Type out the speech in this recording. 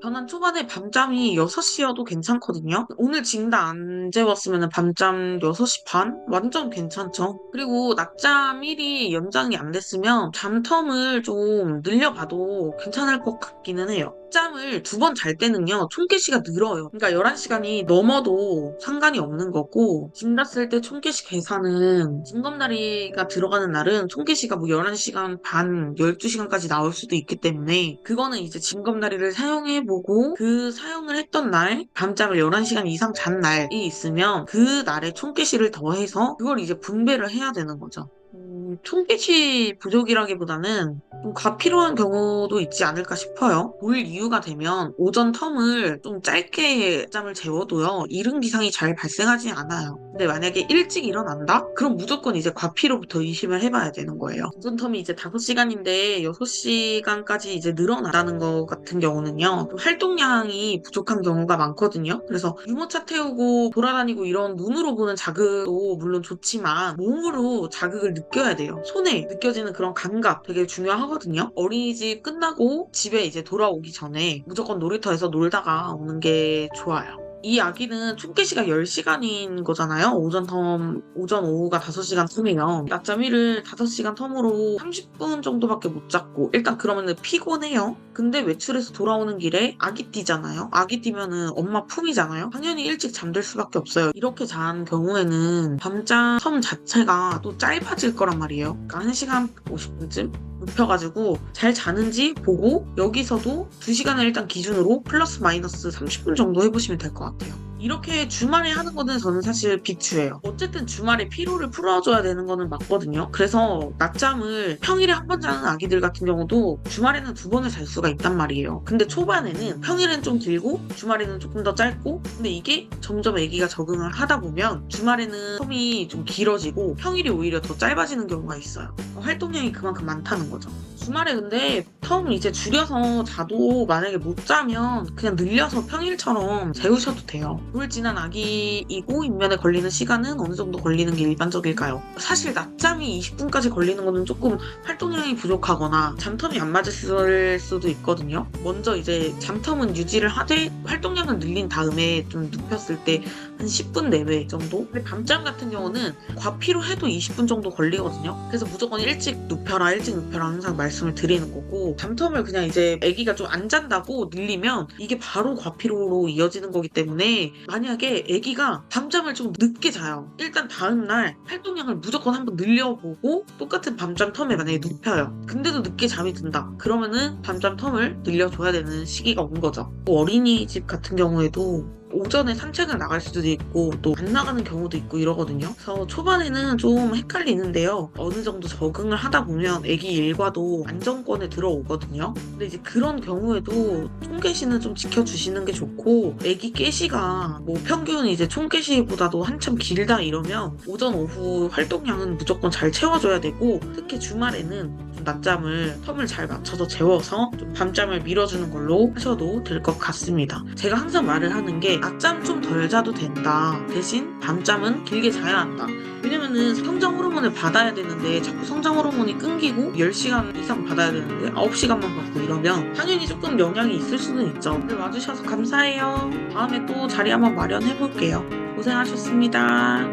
저는 초반에 밤잠이 6시여도 괜찮거든요. 오늘 진다 안 재웠으면 밤잠 6시 반? 완전 괜찮죠. 그리고 낮잠 1이 연장이 안 됐으면 잠텀을 좀 늘려봐도 괜찮을 것 같기는 해요. 잠을 2번 잘 때는요, 총개시가 늘어요. 그러니까 11시간이 넘어도 상관이 없는 거고, 짐 잤을 때 총개시 계산은 징검다리가 들어가는 날은 총개시가 뭐 11시간 반, 12시간까지 나올 수도 있기 때문에, 그거는 이제 징검다리를 사용해보고, 그 사용을 했던 날, 밤잠을 11시간 이상 잔 날이 있으면, 그 날에 총개시를 더해서, 그걸 이제 분배를 해야 되는 거죠. 총개시 부족이라기보다는 좀 과필요한 경우도 있지 않을까 싶어요. 볼 이유가 되면 오전 텀을 좀 짧게 잠을 재워도요, 이른 기상이 잘 발생하지 않아요. 근데 만약에 일찍 일어난다? 그럼 무조건 이제 과피로부터 의심을 해봐야 되는 거예요. 오전 텀이 이제 5시간인데 6시간까지 이제 늘어나는 것 같은 경우는요, 좀 활동량이 부족한 경우가 많거든요. 그래서 유모차 태우고 돌아다니고 이런 눈으로 보는 자극도 물론 좋지만 몸으로 자극을 느껴야 돼요. 손에 느껴지는 그런 감각 되게 중요하거든요. 어린이집 끝나고 집에 이제 돌아오기 전에 무조건 놀이터에서 놀다가 오는 게 좋아요. 이 아기는 총개시가 10시간인 거잖아요. 오전 텀, 오전 오후가 5시간 텀이면 낮잠 1을 5시간 텀으로 30분 정도밖에 못 잤고 일단 그러면은 피곤해요. 근데 외출해서 돌아오는 길에 아기 띠잖아요. 아기 띠면은 엄마 품이잖아요. 당연히 일찍 잠들 수밖에 없어요. 이렇게 잔 경우에는 밤잠 텀 자체가 또 짧아질 거란 말이에요. 그러니까 1시간 50분쯤 눕혀가지고 잘 자는지 보고 여기서도 2시간을 일단 기준으로 플러스 마이너스 30분 정도 해보시면 될 것 같아요. 이렇게 주말에 하는 거는 저는 사실 비추예요. 어쨌든 주말에 피로를 풀어줘야 되는 거는 맞거든요. 그래서 낮잠을 평일에 한 번 자는 아기들 같은 경우도 주말에는 2번을 잘 수가 있단 말이에요. 근데 초반에는 평일엔 좀 길고 주말에는 조금 더 짧고 근데 이게 점점 아기가 적응을 하다 보면 주말에는 텀이 좀 길어지고 평일이 오히려 더 짧아지는 경우가 있어요. 활동량이 그만큼 많다는 거죠. 주말에 근데 텀 이제 줄여서 자도 만약에 못 자면 그냥 늘려서 평일처럼 재우셔도 돼요. 돌진한 아기이고 인면에 걸리는 시간은 어느 정도 걸리는 게 일반적일까요? 사실 낮잠이 20분까지 걸리는 거는 조금 활동량이 부족하거나 잠텀이 안 맞을 수도 있거든요. 먼저 이제 잠텀은 유지를 하되 활동량을 늘린 다음에 좀 눕혔을 때 한 10분 내외 정도? 근데 밤잠 같은 경우는 과피로해도 20분 정도 걸리거든요. 그래서 무조건 일찍 눕혀라, 일찍 눕혀라 항상 말씀을 드리는 거고 잠텀을 그냥 이제 아기가 좀 안 잔다고 늘리면 이게 바로 과피로로 이어지는 거기 때문에 만약에 아기가 밤잠을 좀 늦게 자요. 일단 다음날 활동량을 무조건 한번 늘려보고 똑같은 밤잠 텀에 만약에 눕혀요. 근데도 늦게 잠이 든다. 그러면은 밤잠 텀을 늘려줘야 되는 시기가 온 거죠. 또 어린이집 같은 경우에도 오전에 산책을 나갈 수도 있고 또 안 나가는 경우도 있고 이러거든요. 그래서 초반에는 좀 헷갈리는데요. 어느 정도 적응을 하다 보면 아기 일과도 안정권에 들어오거든요. 근데 이제 그런 경우에도 총개시는 좀 지켜주시는 게 좋고 아기 깨시가 뭐 평균 이제 총개시보다도 한참 길다 이러면 오전 오후 활동량은 무조건 잘 채워줘야 되고 특히 주말에는 좀 낮잠을 텀을 잘 맞춰서 재워서 좀 밤잠을 밀어주는 걸로 하셔도 될 것 같습니다. 제가 항상 말을 하는 게 낮잠 좀 덜 자도 된다. 대신 밤잠은 길게 자야 한다. 왜냐면은 성장 호르몬을 받아야 되는데 자꾸 성장 호르몬이 끊기고 10시간 이상 받아야 되는데 9시간만 받고 이러면 당연히 조금 영향이 있을 수는 있죠. 오늘 와주셔서 감사해요. 다음에 또 자리 한번 마련해 볼게요. 고생하셨습니다.